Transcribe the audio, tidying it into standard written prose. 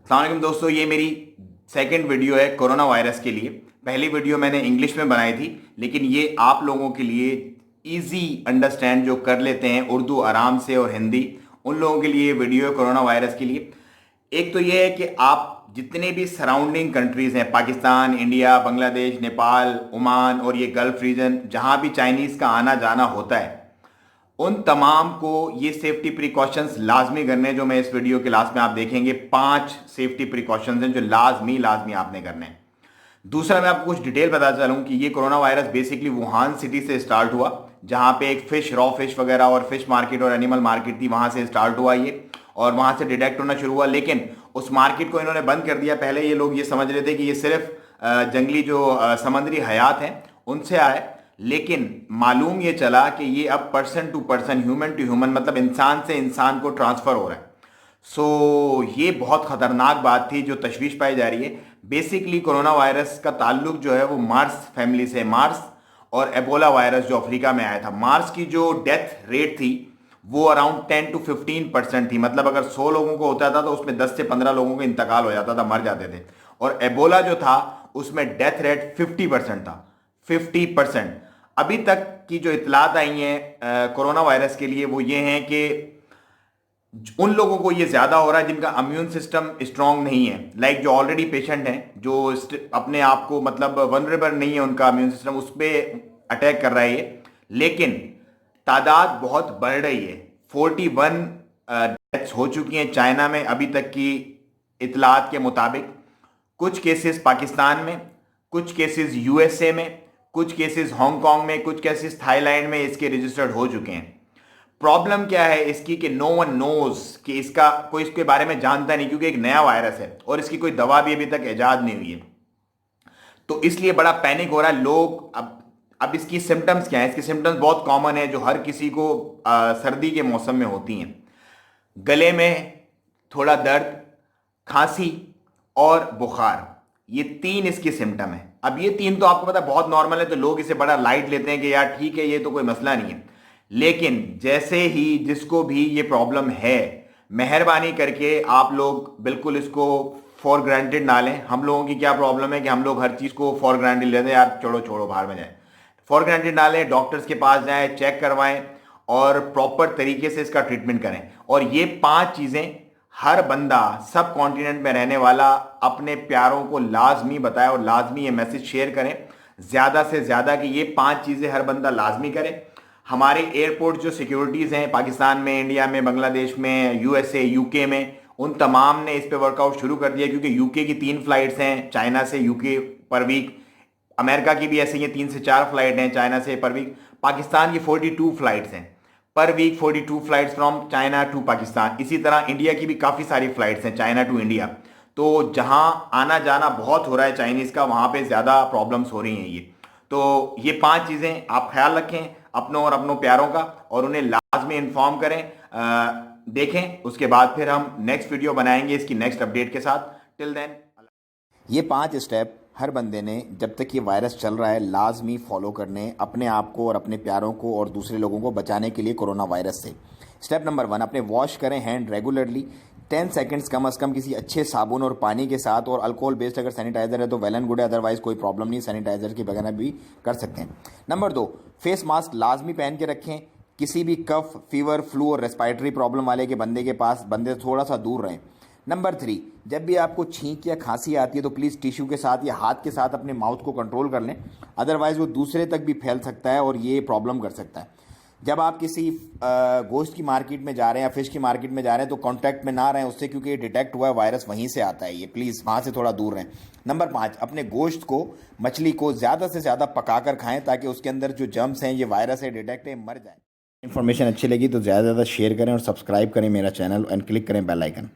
अस्सलाम वालेकुम दोस्तों, ये मेरी सेकंड वीडियो है कोरोना वायरस के लिए। पहली वीडियो मैंने इंग्लिश में बनाई थी, लेकिन ये आप लोगों के लिए इजी अंडरस्टैंड जो कर लेते हैं उर्दू आराम से और हिंदी, उन लोगों के लिए वीडियो है कोरोना वायरस के लिए। एक तो ये है कि आप जितने भी सराउंडिंग कंट्रीज़ हैं, पाकिस्तान, इंडिया, बांग्लादेश, नेपाल, ओमान और ये गल्फ रीजन, जहाँ भी चाइनीज़ का आना जाना होता है, उन तमाम को ये सेफ्टी प्रिकॉशंस लाजमी करने हैं। जो मैं इस वीडियो के लास्ट में आप देखेंगे 5 सेफ्टी प्रिकॉशंस हैं जो लाजमी आपने करने हैं। दूसरा, मैं आपको कुछ डिटेल बता चलूं कि ये corona virus basically Wuhan city से स्टार्ट हुआ, जहां पे एक फिश, रॉ फिश वगैरह और फिश मार्केट और एनिमल मार्केट थी, वहां से स्टार्ट हुआ ये और वहां से डिटेक्ट होना शुरू हुआ। लेकिन उस मार्केट को इन्होंने बंद कर दिया। पहले ये लोग ये समझ रहे थे कि ये सिर्फ जंगली जो समुद्री हयात हैं उनसे आए, लेकिन मालूम ये चला कि ये अब person to person, human to human, मतलब इंसान से इंसान को ट्रांसफर हो रहा है। ये बहुत खतरनाक बात थी जो तशवीश पाई जा रही है। बेसिकली कोरोना वायरस का ताल्लुक जो है वो मार्स फैमिली से, मार्स और एबोला वायरस जो अफ्रीका में आया था। मार्स की जो डेथ रेट थी वो अराउंड 10 to 15% थी, मतलब अगर 100 लोगों को होता था तो उसमें 10 से 15 लोगों का इंतकाल हो जाता था, मर जाते थे। और एबोला जो था उसमें डेथ रेट 50% था, 50%। अभी तक की जो इतलात आई हैं कोरोना वायरस के लिए वो ये हैं कि उन लोगों को ये ज्यादा हो रहा है जिनका इम्यून सिस्टम स्ट्रांग नहीं है, लाइक जो ऑलरेडी पेशेंट हैं, जो अपने आप को मतलब वनरेबल नहीं है उनका इम्यून सिस्टम, उस पर अटैक कर रहा है ये। लेकिन तादाद बहुत बढ़ रही है। 41 डेथ्स हो चुकी हैं चाइना में अभी तक की इतलात के मुताबिक। कुछ केसेस पाकिस्तान में, कुछ केसेस यूएसए में, कुछ केसेस हांगकांग में, कुछ केसेस थाईलैंड में इसके रजिस्टर्ड हो चुके हैं। प्रॉब्लम क्या है इसकी कि नो वन नोज, कि इसका कोई इसके बारे में जानता नहीं, क्योंकि एक नया वायरस है और इसकी कोई दवा भी अभी तक इजाद नहीं हुई है। तो इसलिए बड़ा पैनिक हो रहा है लोग। अब इसकी सिम्टम्स क्या है? इसकी सिम्टम्स बहुत कॉमन है जो हर किसी को सर्दी के मौसम में होती हैं। गले में थोड़ा दर्द, खांसी और बुखार, ये 3 इसकी सिम्टम है। अब ये 3 तो आपको पता है बहुत नॉर्मल है, तो लोग इसे बड़ा लाइट लेते हैं कि यार ठीक है, ये तो कोई मसला नहीं है। लेकिन जैसे ही जिसको भी ये प्रॉब्लम है, मेहरबानी करके आप लोग बिल्कुल इसको फॉर ग्रांटेड ना लें। हम लोगों की क्या प्रॉब्लम है कि हम लोग हर चीज़ को फॉर ग्रांटेड लेते हैं, यार छोड़ो बाहर में जाए। फॉर ग्रांटेड ना लें, डॉक्टर्स के पास जाएं, चेक करवाएं और प्रॉपर तरीके से इसका ट्रीटमेंट करें। और ये 5 चीज़ें हर बंदा सब कॉन्टिनेंट में रहने वाला अपने प्यारों को लाजमी बताए और लाजमी ये मैसेज शेयर करें ज़्यादा से ज़्यादा कि ये 5 चीज़ें हर बंदा लाजमी करे। हमारे एयरपोर्ट जो सिक्योरिटीज़ हैं पाकिस्तान में, इंडिया में, बांग्लादेश में, यूएसए, यूके में, उन तमाम ने इस पे वर्कआउट शुरू कर दिया, क्योंकि यूके की 3 फ्लाइट्स हैं चाइना से यूके पर वीक। अमेरिका की भी ऐसे ही 3 से 4 फ्लाइट हैं चाइना से पर वीक। पाकिस्तान की 42 फ्लाइट्स हैं पर week, 42 flights from China to Pakistan. इसी तरह इंडिया की भी काफ़ी सारी फ्लाइट्स हैं चाइना टू इंडिया। तो जहां आना जाना बहुत हो रहा है चाइनीज़ का, वहां पे ज़्यादा प्रॉब्लम्स हो रही हैं ये। तो ये 5 चीज़ें आप ख्याल रखें अपनों और अपनों प्यारों का, और उन्हें लाजमी इन्फॉर्म करें। देखें, उसके बाद फिर हम नेक्स्ट वीडियो बनाएंगे इसकी नेक्स्ट अपडेट के साथ। टिल देन, ये 5 स्टेप हर बंदे ने जब तक ये वायरस चल रहा है लाजमी फॉलो करने, अपने आप को और अपने प्यारों को और दूसरे लोगों को बचाने के लिए कोरोना वायरस से। स्टेप नंबर 1, अपने वॉश करें हैंड रेगुलरली 10 सेकंड्स कम से कम किसी अच्छे साबुन और पानी के साथ, और अल्कोहल बेस्ड अगर सैनिटाइजर है तो वेल एंड गुड है, अदरवाइज कोई प्रॉब्लम नहीं, सैनिटाइजर के बगैर भी कर सकते हैं। नंबर 2, फेस मास्क लाजमी पहन के रखें। किसी भी कफ, फीवर, फ्लू और रेस्पिरेटरी प्रॉब्लम वाले के बंदे से थोड़ा सा दूर रहें। नंबर 3, जब भी आपको छींक या खांसी आती है तो प्लीज़ टिश्यू के साथ या हाथ के साथ अपने माउथ को कंट्रोल कर लें, अदरवाइज वो दूसरे तक भी फैल सकता है और ये प्रॉब्लम कर सकता है। जब आप किसी गोश्त की मार्केट में जा रहे हैं या फिश की मार्केट में जा रहे हैं तो कांटेक्ट में ना रहें उससे, क्योंकि ये डिटेक्ट हुआ है वायरस वहीं से आता है, ये प्लीज़ वहाँ से थोड़ा दूर रहें। नंबर 5, अपने गोश्त को, मछली को ज़्यादा से ज़्यादा पका कर खाएँ ताकि उसके अंदर जो जर्म्स हैं, ये वायरस है, डिटेक्ट है, मर जाए। इन्फॉर्मेशन अच्छी लगी तो ज़्यादा से ज़्यादा शेयर करें और सब्सक्राइब करें मेरा चैनल एंड क्लिक करें बेल आइकन।